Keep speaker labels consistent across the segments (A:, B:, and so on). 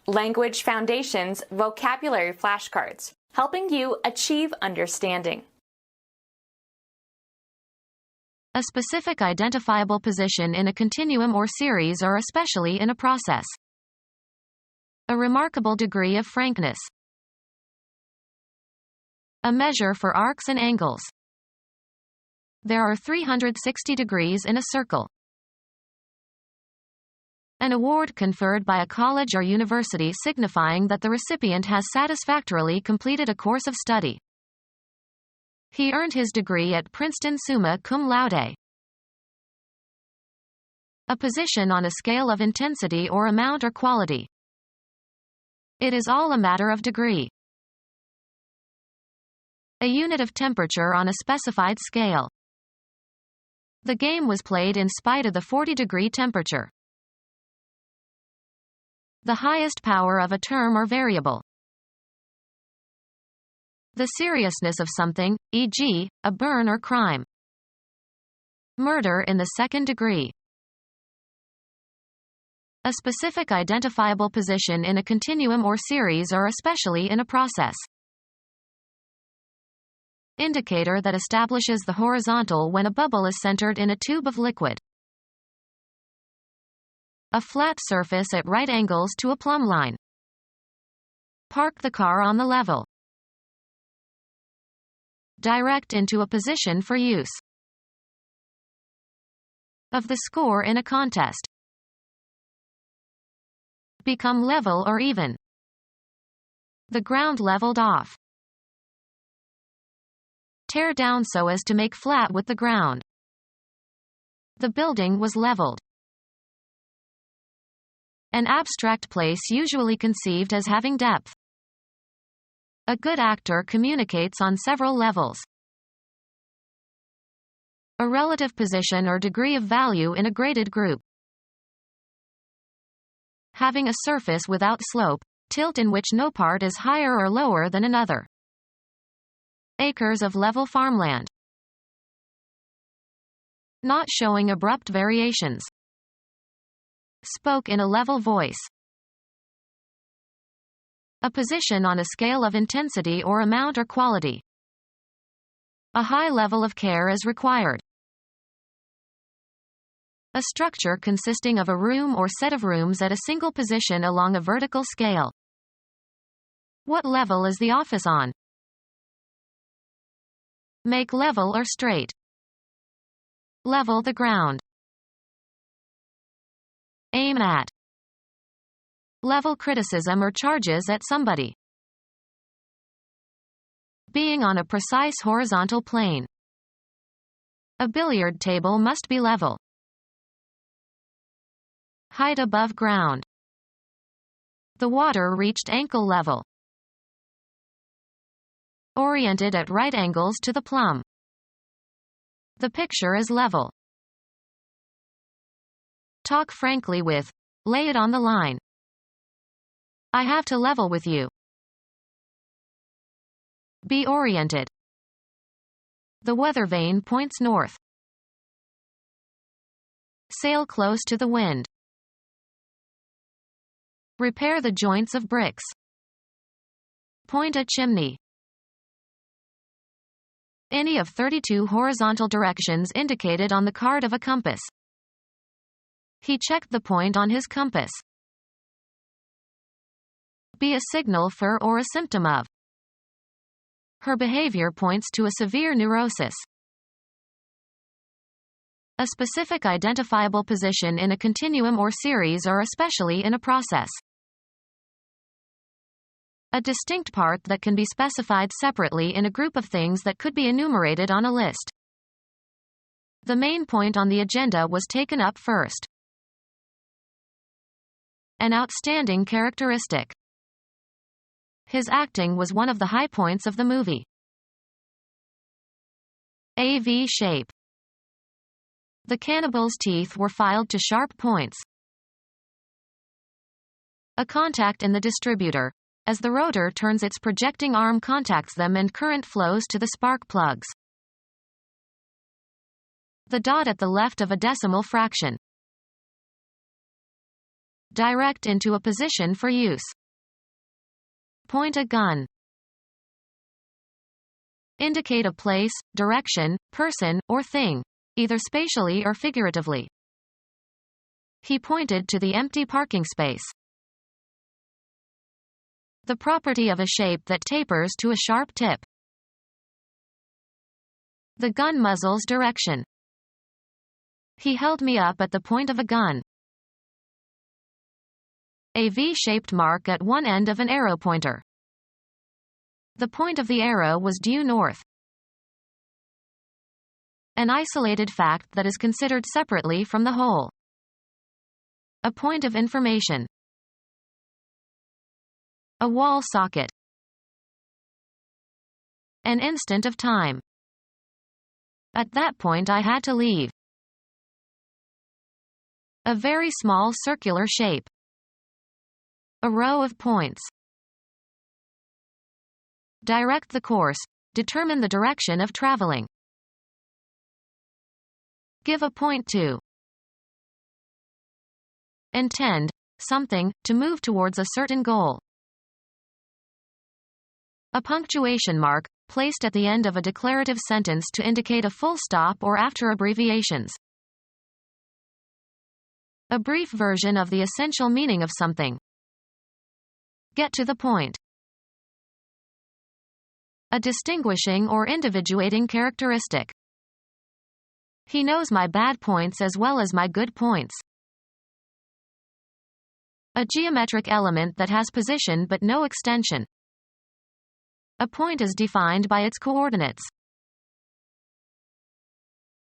A: Language Foundations Vocabulary Flashcards, helping you achieve understanding.
B: A specific identifiable position in a continuum or series or especially in a process. A remarkable degree of frankness. A measure for arcs and angles. There are 360 degrees in a circle. An award conferred by a college or university signifying that the recipient has satisfactorily completed a course of study. He earned his degree at Princeton summa cum laude. A position on a scale of intensity or amount or quality. It is all a matter of degree. A unit of temperature on a specified scale. The game was played in spite of the 40-degree temperature. The highest power of a term or variable. The seriousness of something, e.g., a burn or crime. Murder in the second degree. A specific identifiable position in a continuum or series or especially in a process. Indicator that establishes the horizontal when a bubble is centered in a tube of liquid. A flat surface at right angles to a plumb line. Park the car on the level. Direct into a position for use. Of the score in a contest. Become level or even. The ground leveled off. Tear down so as to make flat with the ground. The building was leveled. An abstract place usually conceived as having depth. A good actor communicates on several levels. A relative position or degree of value in a graded group. Having a surface without slope, tilt in which no part is higher or lower than another. Acres of level farmland. Not showing abrupt variations. Spoke in a level voice. A position on a scale of intensity or amount or quality. A high level of care is required. A structure consisting of a room or set of rooms at a single position along a vertical scale. What level is the office on? Make level or straight. Level the ground. Aim at. Level criticism or charges at somebody. Being on a precise horizontal plane. A billiard table must be level. Height above ground. The water reached ankle level. Oriented at right angles to the plumb. The picture is level. Talk frankly with. Lay it on the line. I have to level with you. Be oriented. The weather vane points north. Sail close to the wind. Repair the joints of bricks. Point a chimney. Any of 32 horizontal directions indicated on the card of a compass. He checked the point on his compass. Be a signal for or a symptom of. Her behavior points to a severe neurosis. A specific identifiable position in a continuum or series or especially in a process. A distinct part that can be specified separately in a group of things that could be enumerated on a list. The main point on the agenda was taken up first. An outstanding characteristic. His acting was one of the high points of the movie. A V shape. The cannibal's teeth were filed to sharp points. A contact in the distributor. As the rotor turns, its projecting arm contacts them and current flows to the spark plugs. The dot at the left of a decimal fraction. Direct into a position for use. Point a gun. Indicate a place, direction, person, or thing, either spatially or figuratively. He pointed to the empty parking space. The property of a shape that tapers to a sharp tip. The gun muzzle's direction. He held me up at the point of a gun. A V-shaped mark at one end of an arrow pointer. The point of the arrow was due north. An isolated fact that is considered separately from the whole. A point of information. A wall socket. An instant of time. At that point I had to leave. A very small circular shape. A row of points. Direct the course. Determine the direction of traveling. Give a point to. Intend something, to move towards a certain goal. A punctuation mark, placed at the end of a declarative sentence to indicate a full stop or after abbreviations. A brief version of the essential meaning of something. Get to the point. A distinguishing or individuating characteristic. He knows my bad points as well as my good points. A geometric element that has position but no extension. A point is defined by its coordinates.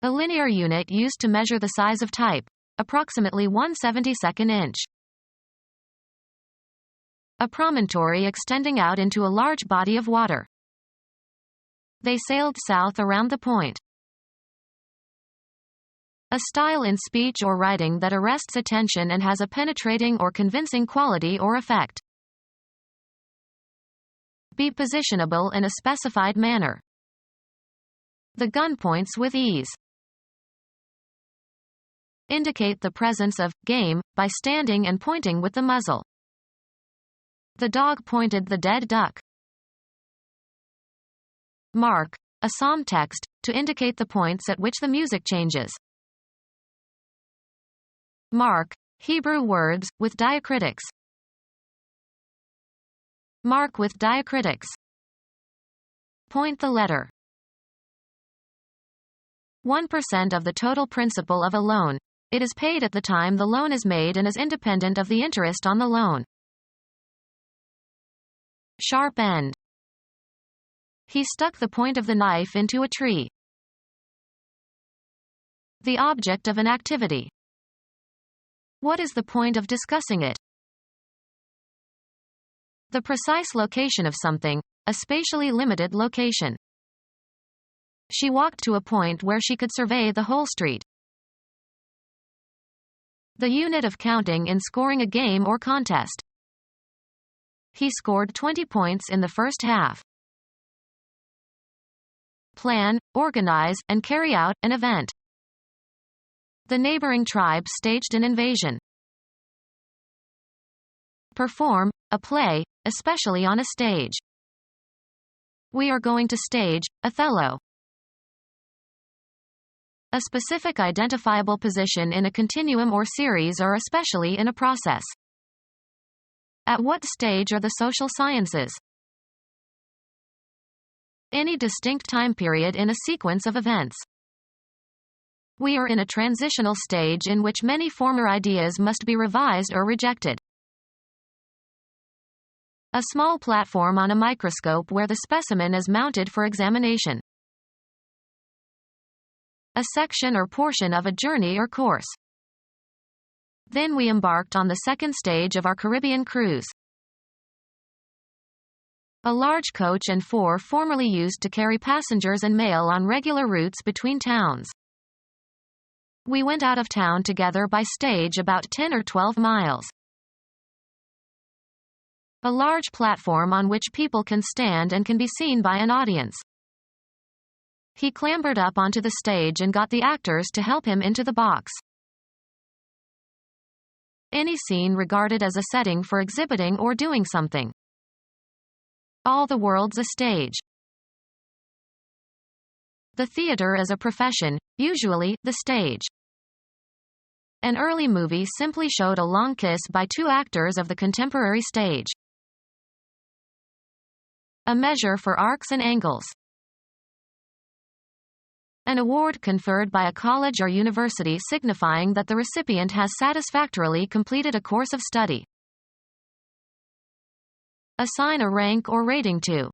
B: A linear unit used to measure the size of type, approximately 1/72 inch. A promontory extending out into a large body of water. They sailed south around the point. A style in speech or writing that arrests attention and has a penetrating or convincing quality or effect. Be positionable in a specified manner. The gun points with ease. Indicate the presence of game by standing and pointing with the muzzle. The dog pointed the dead duck. Mark, a psalm text, to indicate the points at which the music changes. Mark, Hebrew words, with diacritics. Mark with diacritics. Point the letter. 1% of the total principal of a loan. It is paid at the time the loan is made and is independent of the interest on the loan. Sharp end. He stuck the point of the knife into a tree. The object of an activity. What is the point of discussing it? The precise location of something, a spatially limited location. She walked to a point where she could survey the whole street. The unit of counting in scoring a game or contest. He scored 20 points in the first half. Plan, organize, and carry out an event. The neighboring tribe staged an invasion. Perform, a play, especially on a stage. We are going to stage Othello. A specific identifiable position in a continuum or series or especially in a process. At what stage are the social sciences? Any distinct time period in a sequence of events. We are in a transitional stage in which many former ideas must be revised or rejected. A small platform on a microscope where the specimen is mounted for examination. A section or portion of a journey or course. Then we embarked on the second stage of our Caribbean cruise. A large coach and four formerly used to carry passengers and mail on regular routes between towns. We went out of town together by stage about 10 or 12 miles. A large platform on which people can stand and can be seen by an audience. He clambered up onto the stage and got the actors to help him into the box. Any scene regarded as a setting for exhibiting or doing something. All the world's a stage. The theater is a profession, usually, the stage. An early movie simply showed a long kiss by two actors of the contemporary stage. A measure for arcs and angles. An award conferred by a college or university signifying that the recipient has satisfactorily completed a course of study. Assign a rank or rating to.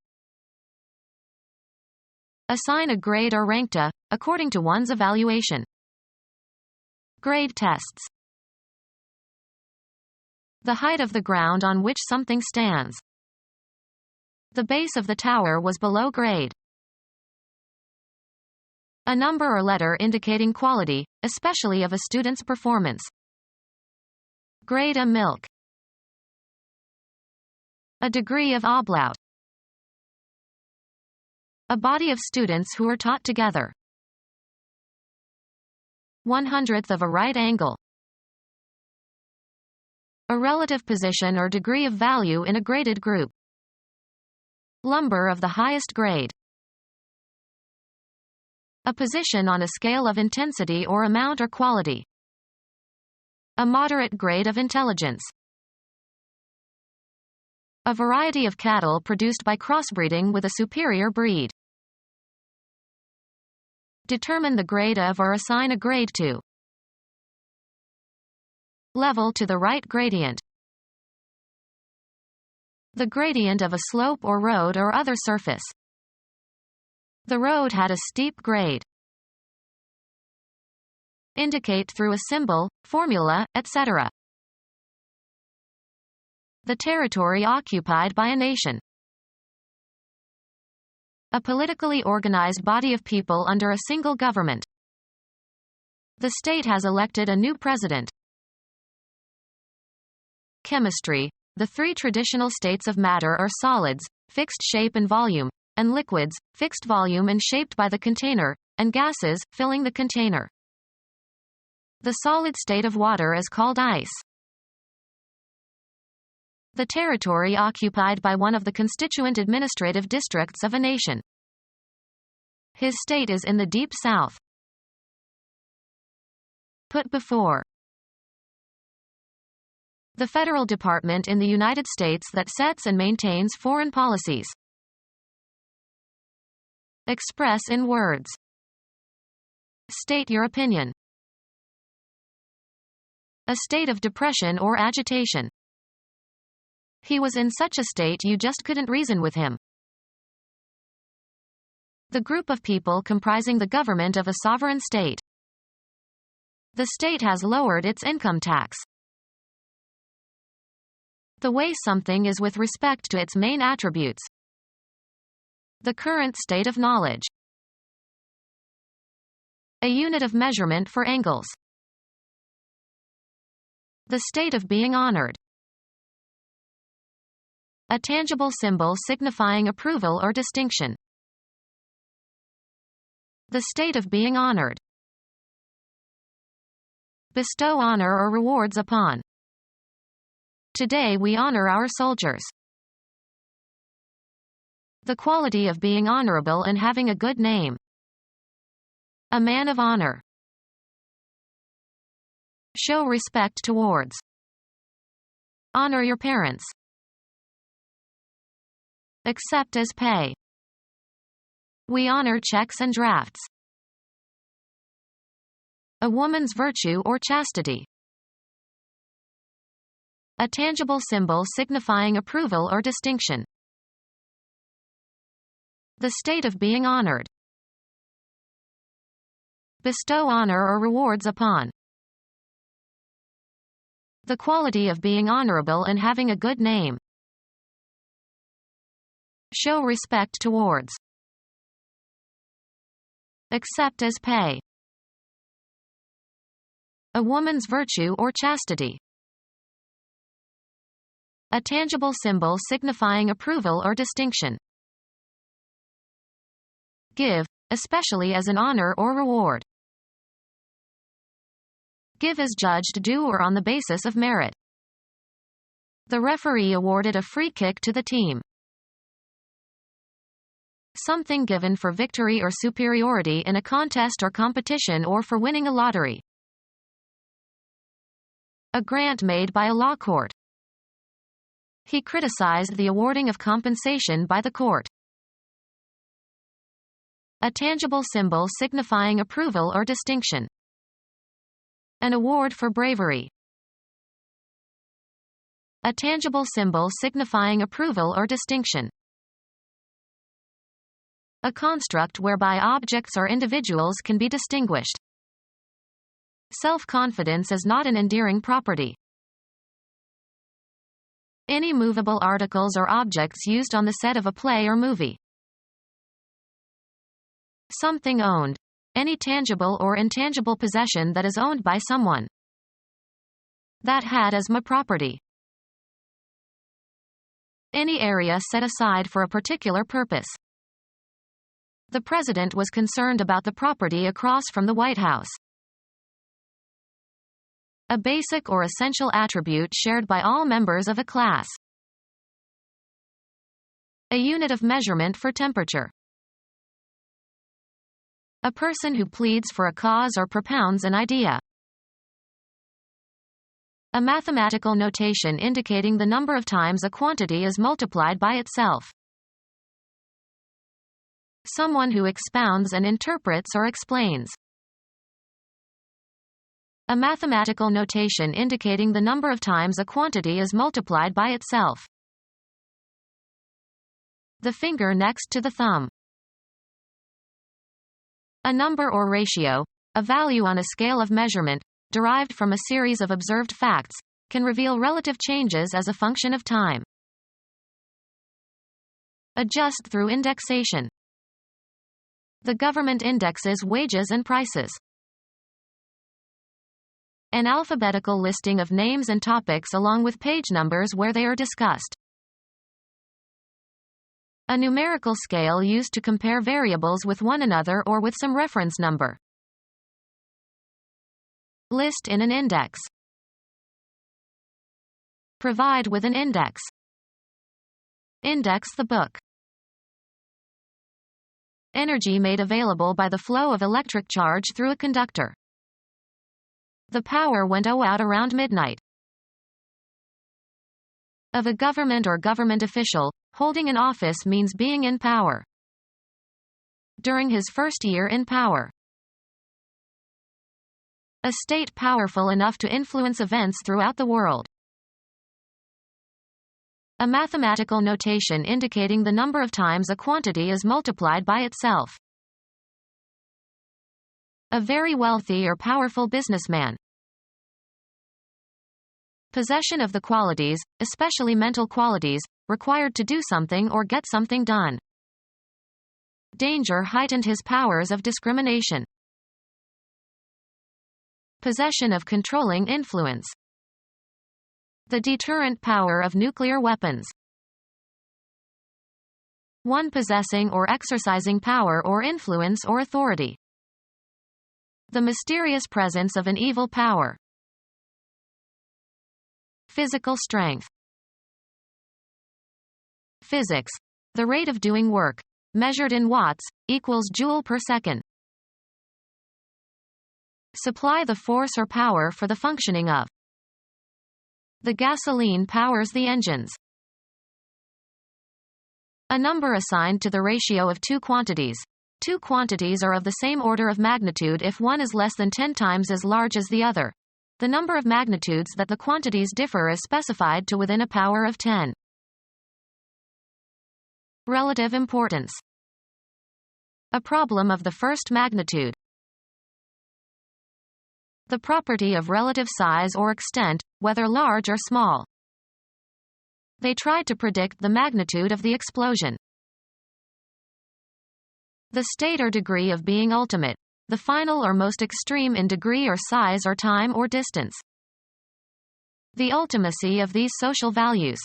B: Assign a grade or rank to, according to one's evaluation. Grade tests. The height of the ground on which something stands. The base of the tower was below grade. A number or letter indicating quality, especially of a student's performance. Grade a milk. A degree of oblaut. A body of students who are taught together. 1/100th of a right angle. A relative position or degree of value in a graded group. Lumber of the highest grade. A position on a scale of intensity or amount or quality. A moderate grade of intelligence. A variety of cattle produced by crossbreeding with a superior breed. Determine the grade of or assign a grade to. Level to the right gradient. The gradient of a slope or road or other surface. The road had a steep grade. Indicate through a symbol, formula, etc. The territory occupied by a nation. A politically organized body of people under a single government. The state has elected a new president. Chemistry. The three traditional states of matter are solids, fixed shape and volume, and liquids, fixed volume and shaped by the container, and gases, filling the container. The solid state of water is called ice. The territory occupied by one of the constituent administrative districts of a nation. His state is in the deep south. Put before. The federal department in the United States that sets and maintains foreign policies. Express in words. State your opinion. A state of depression or agitation. He was in such a state you just couldn't reason with him. The group of people comprising the government of a sovereign state. The state has lowered its income tax. The way something is with respect to its main attributes. The current state of knowledge. A unit of measurement for angles. The state of being honored. A tangible symbol signifying approval or distinction. The state of being honored. Bestow honor or rewards upon. Today we honor our soldiers. The quality of being honorable and having a good name. A man of honor. Show respect towards. Honor your parents. Accept as pay. We honor checks and drafts. A woman's virtue or chastity. A tangible symbol signifying approval or distinction. The state of being honored. Bestow honor or rewards upon. The quality of being honorable and having a good name. Show respect towards. Accept as pay. A woman's virtue or chastity. A tangible symbol signifying approval or distinction. Give, especially as an honor or reward. Give as judged due or on the basis of merit. The referee awarded a free kick to the team. Something given for victory or superiority in a contest or competition or for winning a lottery. A grant made by a law court. He criticized the awarding of compensation by the court. A tangible symbol signifying approval or distinction. An award for bravery. A tangible symbol signifying approval or distinction. A construct whereby objects or individuals can be distinguished. Self-confidence is not an endearing property. Any movable articles or objects used on the set of a play or movie. Something owned. Any tangible or intangible possession that is owned by someone. That had as my property. Any area set aside for a particular purpose. The president was concerned about the property across from the White House. A basic or essential attribute shared by all members of a class. A unit of measurement for temperature. A person who pleads for a cause or propounds an idea. A mathematical notation indicating the number of times a quantity is multiplied by itself. Someone who expounds and interprets or explains. A mathematical notation indicating the number of times a quantity is multiplied by itself. The finger next to the thumb. A number or ratio, a value on a scale of measurement, derived from a series of observed facts, can reveal relative changes as a function of time. Adjust through indexation. The government indexes wages and prices. An alphabetical listing of names and topics along with page numbers where they are discussed. A numerical scale used to compare variables with one another or with some reference number. List in an index. Provide with an index. Index the book. Energy made available by the flow of electric charge through a conductor. The power went out around midnight. Of a government or government official, holding an office means being in power. During his first year in power. A state powerful enough to influence events throughout the world. A mathematical notation indicating the number of times a quantity is multiplied by itself. A very wealthy or powerful businessman. Possession of the qualities, especially mental qualities, required to do something or get something done. Danger heightened his powers of discrimination. Possession of controlling influence. The deterrent power of nuclear weapons. One possessing or exercising power or influence or authority. The mysterious presence of an evil power. Physical strength. Physics. The rate of doing work, measured in watts, equals joule per second. Supply the force or power for the functioning of. The gasoline powers the engines. A number assigned to the ratio of two quantities. Two quantities are of the same order of magnitude if one is less than 10 times as large as the other. The number of magnitudes that the quantities differ is specified to within a power of 10. Relative importance. A problem of the first magnitude. The property of relative size or extent, whether large or small. They tried to predict the magnitude of the explosion. The state or degree of being ultimate. The final or most extreme in degree or size or time or distance. The ultimacy of these social values.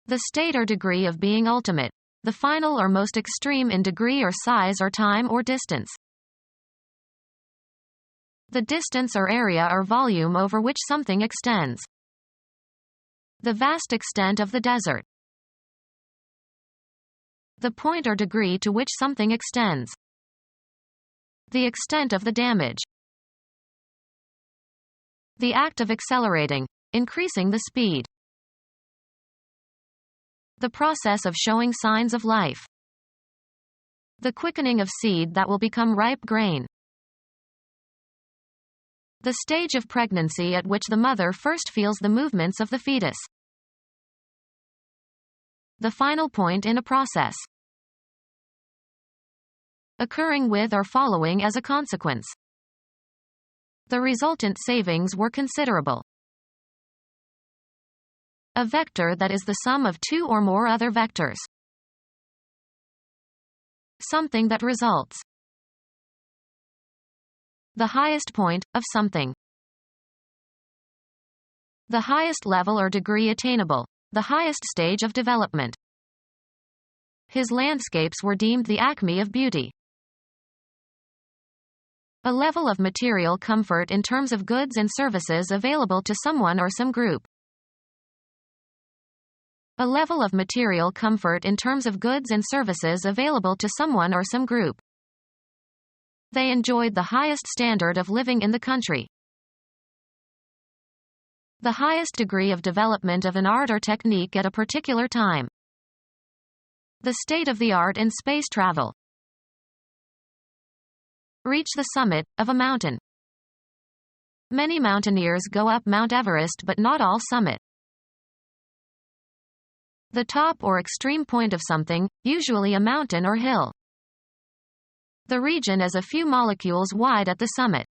B: The state or degree of being ultimate. The final or most extreme in degree or size or time or distance. The distance or area or volume over which something extends. The vast extent of the desert. The point or degree to which something extends. The extent of the damage. The act of accelerating, increasing the speed. The process of showing signs of life. The quickening of seed that will become ripe grain. The stage of pregnancy at which the mother first feels the movements of the fetus. The final point in a process. Occurring with or following as a consequence. The resultant savings were considerable. A vector that is the sum of two or more other vectors. Something that results. The highest point, of something. The highest level or degree attainable. The highest stage of development. His landscapes were deemed the acme of beauty. A level of material comfort in terms of goods and services available to someone or some group. A level of material comfort in terms of goods and services available to someone or some group. They enjoyed the highest standard of living in the country. The highest degree of development of an art or technique at a particular time. The state of the art in space travel. Reach the summit of a mountain. Many mountaineers go up Mount Everest, but not all summit. The top or extreme point of something, usually a mountain or hill. The region is a few molecules wide at the summit.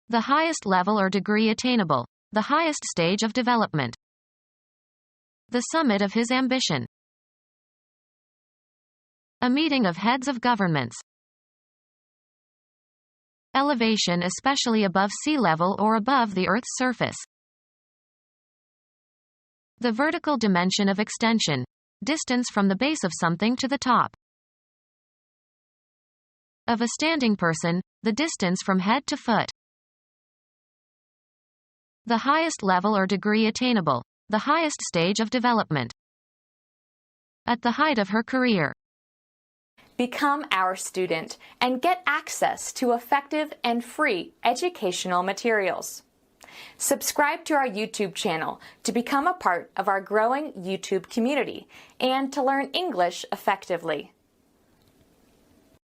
B: The highest level or degree attainable. The highest stage of development. The summit of his ambition. A meeting of heads of governments. Elevation especially above sea level or above the Earth's surface. The vertical dimension of extension. Distance from the base of something to the top. Of a standing person, the distance from head to foot. The highest level or degree attainable. The highest stage of development. At the height of her career.
A: Become our student and get access to effective and free educational materials. Subscribe to our YouTube channel to become a part of our growing YouTube community and to learn English effectively.